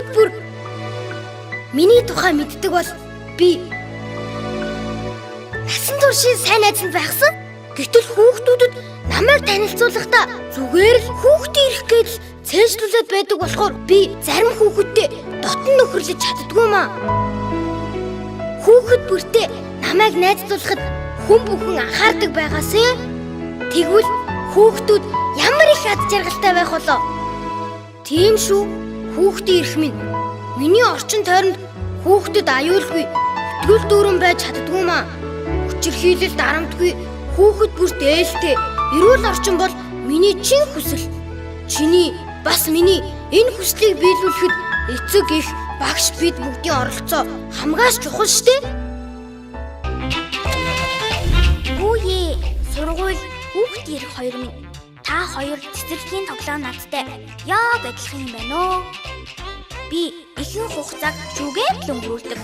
Хүүхэд бүр миний тухай мэддэг бол би насан туршийн сайн найз нь байхсан. Гэтэл хүүхдүүдэд намайг танилцуулахдаа зүгээр л хүүхдээ ирэх гэж цээжлүүлээд байдаг болохоор би зарим хүүхэдтэй дотн нөхөрлөж чаддгүй маа. Хүүхэд бүртээ намайг найзлуулахад хүн бүхэн анхаардаг байгаасаа тэгвэл хүүхдүүд ямар их ад жаргалтай байх болоо. Тийм шүү. Хүүхдээ ирэх минь миний орчин тойронд хүүхдэд аюулгүй өтгөл дүүрэн байж чаддгүй маа. Хүчирхийлэл дарамтгүй хүүхэд бүр дээлтэй эрүүл орчин бол миний чин хүсэл. Чиний бас миний энэ хүслийг биелүүлэхэд эцэг их багш бид бүгдийн оролцоо хамгаас чухал штэ. Хүүе, сургууль хүүхэд ирэх хоёр минь. Та хоёр цэцэрлэгийн тоглоом надтай яг адилхан юм байна уу? Би ихэнх хугацааг шүүгээд л өнгөрүүлдэг.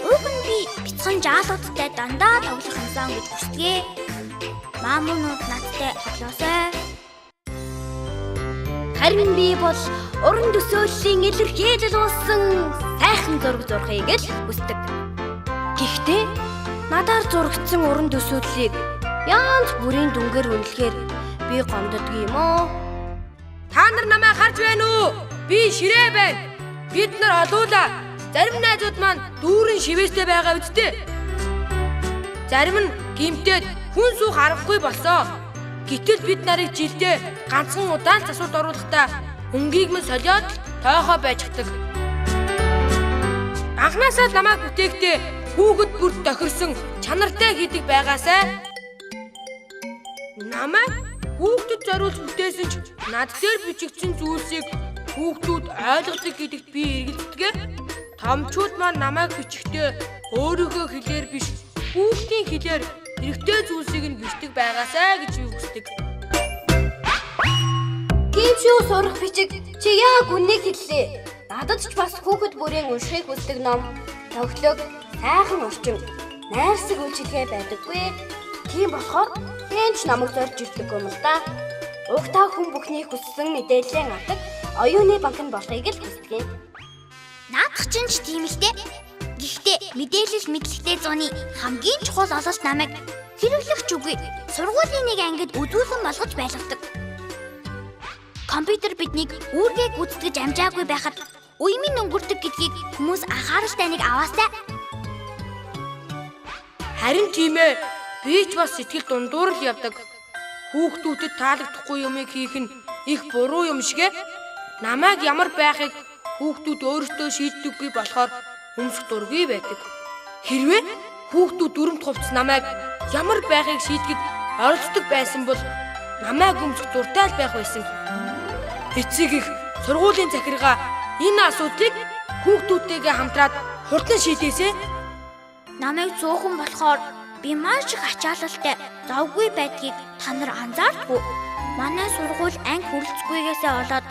Уг нь би бяцхан жаалуудтай дандаа тоглох юмсан гэж хүсдэгэ. Маамунууд надтай тоглоосай. Харин би бол уран төсөөллийн илэрхийлэл уусан сайхан зураг зурхыг л хүсдэг. Гэхдээ надаар зурагдсан уран төсөөллийг янз бүрийн дүнгээр үнэлэхээр би гомддог юм уу? Та нар намайг харж байна уу? Би Ширээ байна. Бид нар олуула. Зарим найзууд маань дүүрэн шивээстэй байгаа үсттэй. Зарим нь гимтээд хүн суух аргагүй болсоо. Гэтэл бид нарыг жилдээ ганцхан удаан засварт оруулахдаа өнгийг мөн солиод тойхоо байждаг. Анхнаасаа намайг бүтээхдээ хүүхэд бүрт тохирсон чанартай хийдэг байгаасай. Намайг хүүхдэд зориулж бүтээсэн ч над дээр бичигдсэн зүйлсийг хүүхдүүд ойлгодог гэдэгт би эргэлздэг. Томчууд маань намайг бичихдээ өөрийнхөө хэлээр биш хүүхдийн хэлээр хэрэгтэй зүйлсийг нь бичдэг байгаасай гэж би хүсдэг. Гимшүү сурах бичиг чи яг үнийг хэллээ. Надад ч бас хүүхэд бүрийн уншихыг хүсдэг ном, тоглог, сайхан орчин, найрсаг үйлчилгээ байдаггүй. Тийм болохоор хэнч намайг зорж ирдэг юм л да. Угтаа хүн бүхний хүссэн мэдээллийн авдаг оюуны банк нь болохыг л хүсдэг юм. Наадах чинь ч тийм л дээ. Гэхдээ мэдээлэл мэдлэгтэй зууны хамгийн чухал ололт намайг хэрэглэгч үгүй сургуулийн нэг ангид үзүүлэн болгож байлгадаг. Компьютер биднийг үүргээ гүйцэтгэж амжаагүй байхад уймын өнгөрдөг гэдгийг хүмүүс анхааралтай нэг аваастай. Харин тийм ээ. Би ч бас сэтгэл дундуур л явдаг. Хүүхдүүдэд таалагдахгүй юмыг хийх нь их буруу юм шигэ. Намайг ямар байхыг хүүхдүүд өөрсдөө шийддэггүй болохоор өмсөх дургүй байдаг. Хэрвээ хүүхдүүд дүрмт хувцс намайг ямар байхыг шийдэхэд оролцдог байсан бол намайг өмсөх дуртай л байх байсан. Эцэг их сургуулийн захиргаа энэ асуудлыг хүүхдүүдтэйгээ хамтраад хурдан шийдээсэй. Намайг зуухан болохоор би маш их ачаалалтай завгүй байдгийг та нар анзаардгүй. Манай сургууль анги хүрэлцгүйгээсээ болоод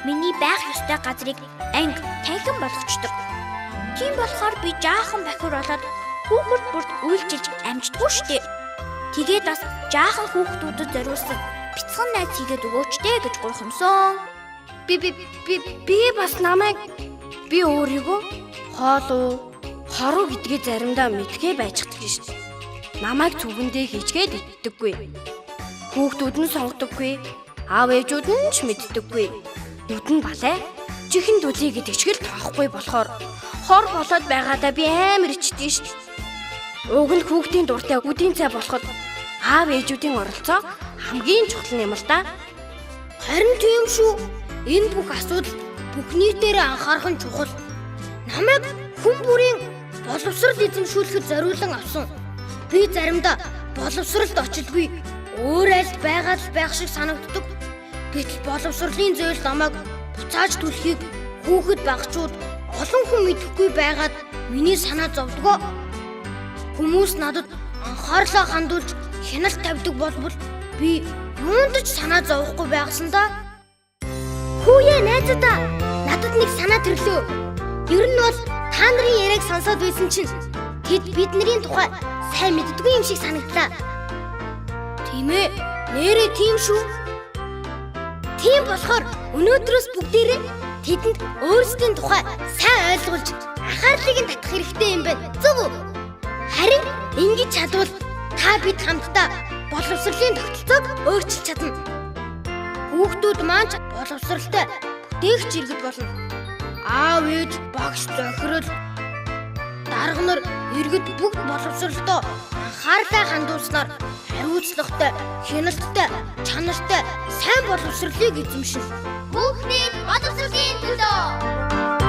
миний байх ёстой газрыг анги танхим болгочдөг. Тийм болохоор би жаахан бахир болоод хүүхэд бүрт үйлчилж амждаггүй штэ. Тэгээд бас жаахан хүүхдүүдэд зориулсан бяцхан найз хийгээд өгөөчтэй гэж гуйхамсан. Би бас намайг би өөрийгөө хоолоо хоруу гэдгээ заримдаа мэдгээ байждаг шүү дээ. Намайг зүгэндээ хийчгээд иддэггүй. Хүүхдүүд нь сонгодоггүй. Аав ээжүүд нь ч мэддэггүй. Нүдэн балай чихэн дүлий гэдэг ч гэл тоохгүй болохоор хор болоод байгаадаа би амар ичдээ шүү дээ. Уг нь хүүхдийн дуртай үдийн цай болоход аав ээжүүдийн оролцоо хамгийн чухал юм л да. Харин тийм шүү. Энэ бүх асуудал бүхний дээр анхаарах нь чухал. Намайг хүн бүрийн боловсрол эзэмшүүлэхэд зориулан авсан. Би заримдаа боловсролд очилгүй өөр айлд байгаад л байх шиг санагддаг. Гэтэл боловсролын зөөл намайг буцааж түлхийг хүүхэд багчууд олон хүн мэдэхгүй байгаад миний санаа зовдгоо. Хүмүүс надад анхаарлаа хандуулж хяналт тавьдаг болбол би юунд ч санаа зовхгүй байгсан да. Хүүе найзуудаа, надад нэг санаа төрлөө. Ер нь бол та нарын яриаг сонсоод байсан чинь тэд бидний тухай сайн мэддэггүй юм шиг санагдлаа. Тийм ээ, нэрээ тийм шүү. Тийм болохоор өнөөдрөөс бүгдээрээ тэдэнд өөрсдийн тухай сайн ойлгуулж анхаарлыг нь татах хэрэгтэй юм байна. Зөв үү? Харин ингэж чадвал та бид хамтдаа боловсролын тогтолцоог өөрчилж чадна. Хүүхдүүд маань боловсролтой бүтээгч иргэд болно. Аав ээж, багш, зохирол, дарга нар иргэд бүгд боловсролтой анхаарлаа хандуулснаар хариуцлагатай, хяналттай, чанартай сайн боловсролыг эзэмшинэ. Хүүхдийн боловсролын төлөө